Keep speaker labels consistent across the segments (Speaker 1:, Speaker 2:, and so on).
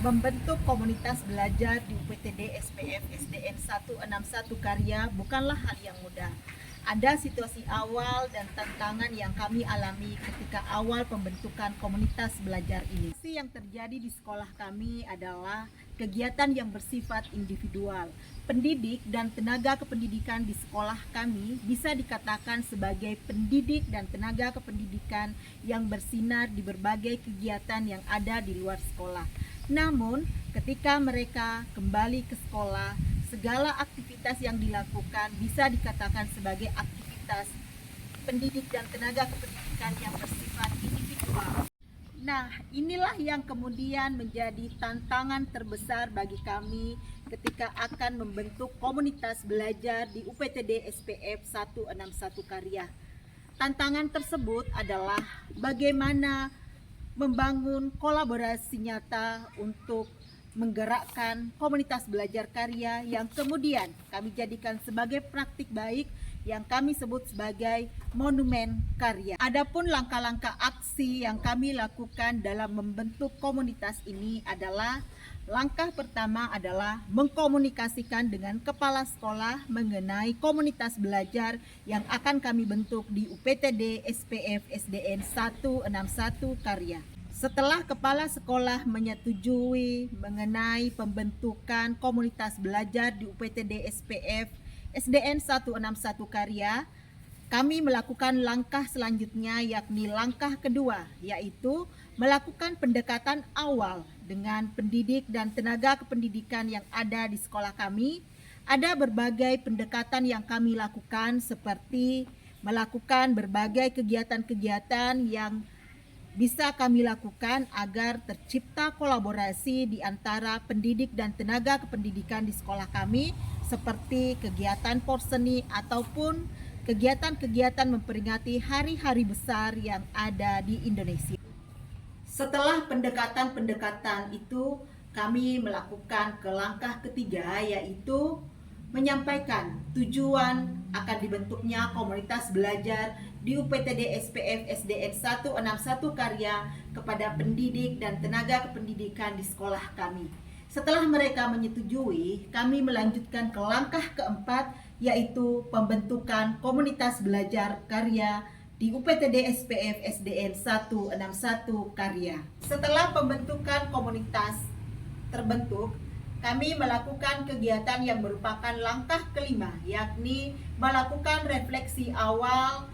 Speaker 1: Membentuk komunitas belajar di UPTD SPF SDN 161 Karya bukanlah hal yang mudah. Ada situasi awal dan tantangan yang kami alami ketika awal pembentukan komunitas belajar ini. Yang terjadi di sekolah kami adalah kegiatan yang bersifat individual. Pendidik dan tenaga kependidikan di sekolah kami bisa dikatakan sebagai pendidik dan tenaga kependidikan yang bersinar di berbagai kegiatan yang ada di luar sekolah. Namun, ketika mereka kembali ke sekolah, segala aktivitas yang dilakukan bisa dikatakan sebagai aktivitas pendidik dan tenaga kependidikan yang bersifat individual. Nah, inilah yang kemudian menjadi tantangan terbesar bagi kami ketika akan membentuk komunitas belajar di UPTD SPF 161 Karya. Tantangan tersebut adalah bagaimana membangun kolaborasi nyata untuk menggerakkan komunitas belajar karya yang kemudian kami jadikan sebagai praktik baik yang kami sebut sebagai monumen karya. Adapun langkah-langkah aksi yang kami lakukan dalam membentuk komunitas ini adalah langkah pertama adalah mengkomunikasikan dengan kepala sekolah mengenai komunitas belajar yang akan kami bentuk di UPTD SPF SDN 161 Karya. Setelah kepala sekolah menyetujui mengenai pembentukan komunitas belajar di UPTD SPF SDN 161 Karya, kami melakukan langkah selanjutnya yakni langkah kedua, yaitu melakukan pendekatan awal dengan pendidik dan tenaga kependidikan yang ada di sekolah kami. Ada berbagai pendekatan yang kami lakukan seperti melakukan berbagai kegiatan-kegiatan yang bisa kami lakukan agar tercipta kolaborasi di antara pendidik dan tenaga kependidikan di sekolah kami seperti kegiatan porseni ataupun kegiatan-kegiatan memperingati hari-hari besar yang ada di Indonesia. Setelah pendekatan-pendekatan itu, kami melakukan ke langkah ketiga, yaitu menyampaikan tujuan akan dibentuknya komunitas belajar di UPTD SPF SDN 161 Karya kepada pendidik dan tenaga kependidikan di sekolah kami. Setelah mereka menyetujui, kami melanjutkan ke langkah keempat, yaitu pembentukan komunitas belajar karya di UPTD SPF SDN 161 Karya. Setelah pembentukan komunitas terbentuk, kami melakukan kegiatan yang merupakan langkah kelima, yakni melakukan refleksi awal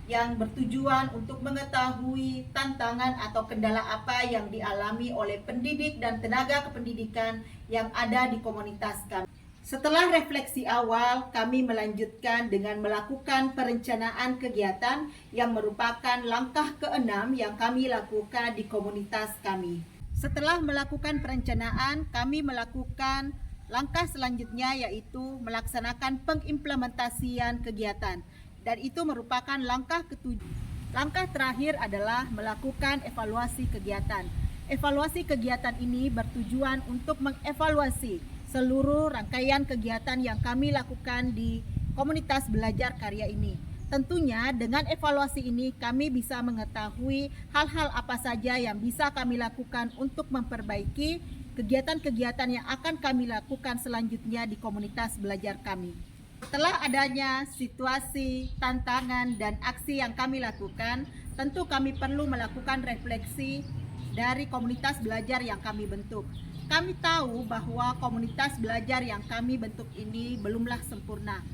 Speaker 1: yang bertujuan untuk mengetahui tantangan atau kendala apa yang dialami oleh pendidik dan tenaga kependidikan yang ada di komunitas kami. Setelah refleksi awal, kami melanjutkan dengan melakukan perencanaan kegiatan yang merupakan langkah keenam yang kami lakukan di komunitas kami. Setelah melakukan perencanaan, kami melakukan langkah selanjutnya yaitu melaksanakan pengimplementasian kegiatan. Dan itu merupakan langkah ketujuh. Langkah terakhir adalah melakukan evaluasi kegiatan. Evaluasi kegiatan ini bertujuan untuk mengevaluasi seluruh rangkaian kegiatan yang kami lakukan di komunitas belajar karya ini. Tentunya dengan evaluasi ini kami bisa mengetahui hal-hal apa saja yang bisa kami lakukan untuk memperbaiki kegiatan-kegiatan yang akan kami lakukan selanjutnya di komunitas belajar kami. Setelah adanya situasi, tantangan, dan aksi yang kami lakukan, tentu kami perlu melakukan refleksi dari komunitas belajar yang kami bentuk. Kami tahu bahwa komunitas belajar yang kami bentuk ini belumlah sempurna.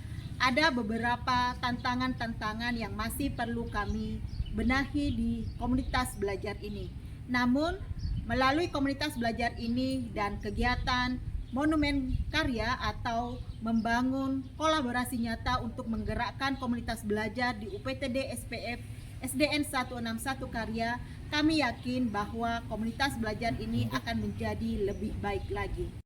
Speaker 1: Ada beberapa tantangan-tantangan yang masih perlu kami benahi di komunitas belajar ini. Namun, melalui komunitas belajar ini dan kegiatan monumen karya atau membangun kolaborasi nyata untuk menggerakkan komunitas belajar di UPTD SPF SDN 161 Karya, kami yakin bahwa komunitas belajar ini akan menjadi lebih baik lagi.